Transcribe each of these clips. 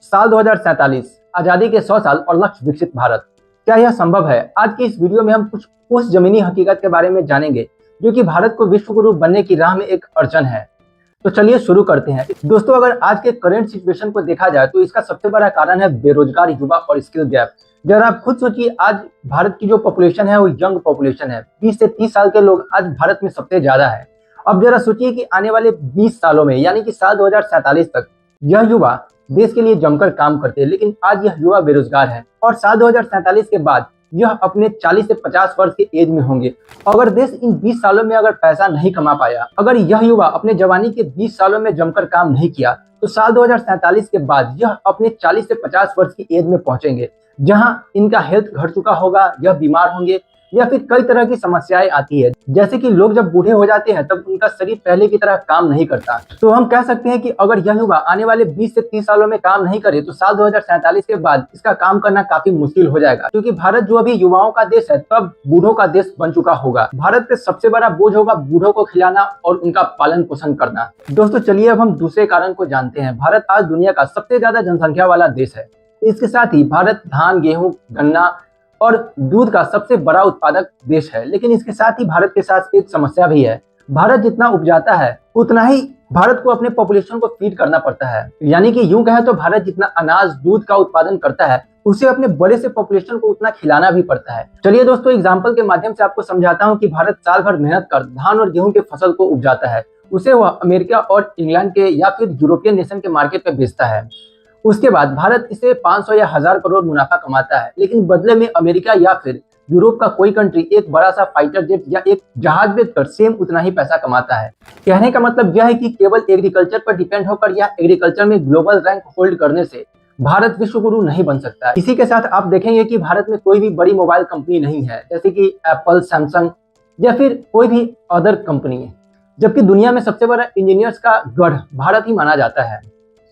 साल 2047, आजादी के 100 साल और लक्ष्य विकसित भारत। क्या यह संभव है? आज की इस वीडियो में हम कुछ उस जमीनी हकीकत के बारे में जानेंगे जो कि भारत को विश्व गुरु बनने की राह में एक अड़चन है। तो चलिए शुरू करते हैं। दोस्तों, अगर आज के करंट सिचुएशन को देखा जाए तो इसका सबसे बड़ा कारण है बेरोजगार युवा और स्किल गैप। जरा आप खुद सोचिए, आज भारत की जो पॉपुलेशन है वो यंग पॉपुलेशन है। 20 से 30 साल के लोग आज भारत में सबसे ज्यादा है। अब जरा सोचिए कि आने वाले 20 सालों में यानी कि साल 2047 तक यह युवा देश के लिए जमकर काम करते हैं, लेकिन आज यह युवा बेरोजगार है और साल 2047 के बाद यह अपने 40 से 50 वर्ष के एज में होंगे। अगर देश इन 20 सालों में अगर पैसा नहीं कमा पाया, अगर यह युवा अपने जवानी के 20 सालों में जमकर काम नहीं किया, तो साल 2047 के बाद यह अपने 40 से 50 वर्ष की एज में पहुंचेंगे, जहां इनका हेल्थ घट चुका होगा, यह बीमार होंगे या फिर कई तरह की समस्याएं आती है। जैसे कि लोग जब बूढ़े हो जाते हैं तब उनका शरीर पहले की तरह काम नहीं करता। तो हम कह सकते हैं कि अगर यह युवा आने वाले 20 से 30 सालों में काम नहीं करे तो साल 2047 के बाद इसका काम करना काफी मुश्किल हो जाएगा, क्योंकि भारत जो अभी युवाओं का देश है तब बूढ़ों का देश बन चुका होगा। भारत पे सबसे बड़ा बोझ होगा बूढ़ों को खिलाना और उनका पालन पोषण करना। दोस्तों, चलिए अब हम दूसरे कारण को जानते हैं। भारत आज दुनिया का सबसे ज्यादा जनसंख्या वाला देश है। इसके साथ ही भारत धान, गेहूं, गन्ना और दूध का सबसे बड़ा उत्पादक देश है। लेकिन इसके साथ ही भारत के साथ एक समस्या भी है। भारत जितना उपजाता है उतना ही भारत को अपने पॉपुलेशन को फीड करना पड़ता है। यानी कि यूं कहे तो भारत जितना अनाज, दूध का उत्पादन करता है उसे अपने बड़े से पॉपुलेशन को उतना खिलाना भी पड़ता है। चलिए दोस्तों, एग्जाम्पल के माध्यम से आपको समझाता हूँ कि भारत साल भर मेहनत कर धान और गेहूं के फसल को उपजाता है। उसे वह अमेरिका और इंग्लैंड के या फिर यूरोपियन नेशन के मार्केट में बेचता है। उसके बाद भारत इसे 500 या 1000 करोड़ मुनाफा कमाता है, लेकिन बदले में अमेरिका या फिर यूरोप का कोई कंट्री एक बड़ा सा फाइटर जेट या एक जहाज बेचकर सेम उतना ही पैसा कमाता है। कहने का मतलब यह है कि केवल एग्रीकल्चर पर डिपेंड होकर या एग्रीकल्चर में ग्लोबल रैंक होल्ड करने से भारत विश्व गुरु नहीं बन सकता। इसी के साथ आप देखेंगे कि भारत में कोई भी बड़ी मोबाइल कंपनी नहीं है, जैसे कि एप्पल, सैमसंग या फिर कोई भी अदर कंपनी है, जबकि दुनिया में सबसे बड़ा इंजीनियर्स का गढ़ भारत ही माना जाता है।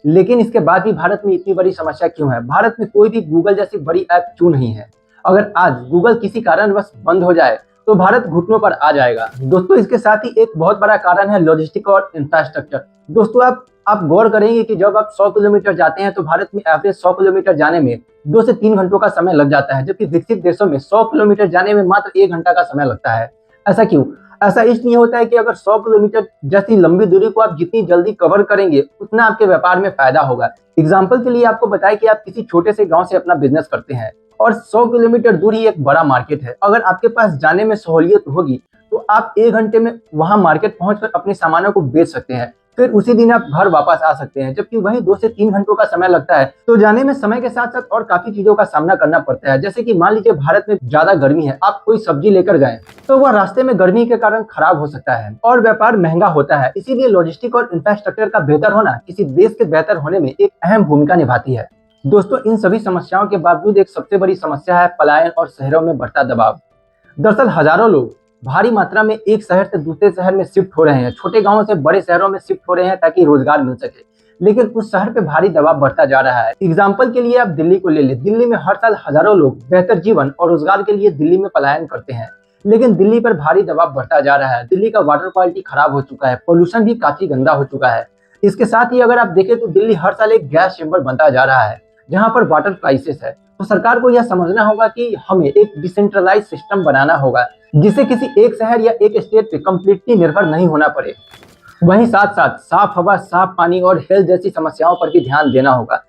लेकिन इसके बाद भी भारत में इतनी बड़ी समस्या क्यों है? भारत में कोई भी गूगल जैसी बड़ी ऐप क्यों नहीं है? अगर आज गूगल किसी कारणवश बंद हो जाए तो भारत घुटनों पर आ जाएगा। दोस्तों, इसके साथ ही एक बहुत बड़ा कारण है लॉजिस्टिक और इंफ्रास्ट्रक्चर। दोस्तों, आप गौर करेंगे कि जब आप 100 किलोमीटर जाते हैं तो भारत में एवरेज 100 किलोमीटर जाने में 2 से 3 घंटों का समय लग जाता है, जबकि विकसित देशों में 100 किलोमीटर जाने में मात्र 1 घंटा का समय लगता है। ऐसा क्यों? ऐसा इसलिए होता है कि अगर 100 किलोमीटर जैसी लंबी दूरी को आप जितनी जल्दी कवर करेंगे उतना आपके व्यापार में फायदा होगा। एग्जाम्पल के लिए आपको बताएं कि आप किसी छोटे से गांव से अपना बिजनेस करते हैं और 100 किलोमीटर दूर ही एक बड़ा मार्केट है। अगर आपके पास जाने में सहूलियत होगी तो आप 1 घंटे में वहां मार्केट पहुंचकर अपने सामानों को बेच सकते हैं, फिर उसी दिन आप घर वापस आ सकते हैं। जबकि वहीं 2 से 3 घंटों का समय लगता है, तो जाने में समय के साथ साथ और काफी चीजों का सामना करना पड़ता है। जैसे कि मान लीजिए भारत में ज्यादा गर्मी है, आप कोई सब्जी लेकर गए तो वह रास्ते में गर्मी के कारण खराब हो सकता है और व्यापार महंगा होता है। इसीलिए लॉजिस्टिक और इंफ्रास्ट्रक्चर का बेहतर होना किसी देश के बेहतर होने में एक अहम भूमिका निभाती है। दोस्तों, इन सभी समस्याओं के बावजूद एक सबसे बड़ी समस्या है पलायन और शहरों में बढ़ता दबाव। दरअसल हजारों लोग भारी मात्रा में एक शहर से दूसरे शहर में शिफ्ट हो रहे हैं, छोटे गांवों से बड़े शहरों में शिफ्ट हो रहे हैं ताकि रोजगार मिल सके, लेकिन उस शहर पे भारी दबाव बढ़ता जा रहा है। एग्जाम्पल के लिए आप दिल्ली को ले लें। दिल्ली में हर साल हजारों लोग बेहतर जीवन और रोजगार के लिए दिल्ली में पलायन करते हैं, लेकिन दिल्ली पर भारी दबाव बढ़ता जा रहा है। दिल्ली का वाटर क्वालिटी खराब हो चुका है, पोल्यूशन भी काफी गंदा हो चुका है। इसके साथ ही अगर आप देखें तो दिल्ली हर साल एक गैस चेंबर बनता जा रहा है जहां पर वाटर क्राइसिस है। तो सरकार को यह समझना होगा कि हमें एक डिसेंट्रलाइज सिस्टम बनाना होगा जिससे किसी एक शहर या एक स्टेट पे कंप्लीटली निर्भर नहीं होना पड़े। वहीं साथ साथ साफ हवा, साफ पानी और हेल्थ जैसी समस्याओं पर भी ध्यान देना होगा।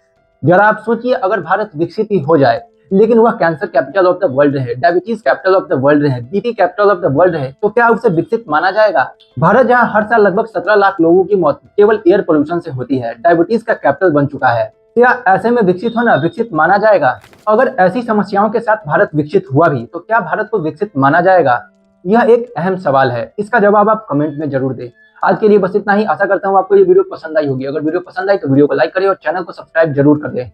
जरा आप सोचिए, अगर भारत विकसित ही हो जाए लेकिन वह cancer capital of the world रहे, diabetes capital of the world रहे, BP capital of the world रहे, तो क्या उसे विकसित माना जाएगा? भारत जहां हर साल लगभग 17 लाख लोगों की मौत केवल एयर पोल्यूशन से होती है, डायबिटीज का कैपिटल बन चुका है, क्या ऐसे में विकसित होना विकसित माना जाएगा? अगर ऐसी समस्याओं के साथ भारत विकसित हुआ भी तो क्या भारत को विकसित माना जाएगा? यह एक अहम सवाल है। इसका जवाब आप कमेंट में जरूर दें। आज के लिए बस इतना ही। आशा करता हूँ आपको ये वीडियो पसंद आई होगी। अगर वीडियो पसंद आई तो वीडियो को लाइक करें और चैनल को सब्सक्राइब जरूर कर दें।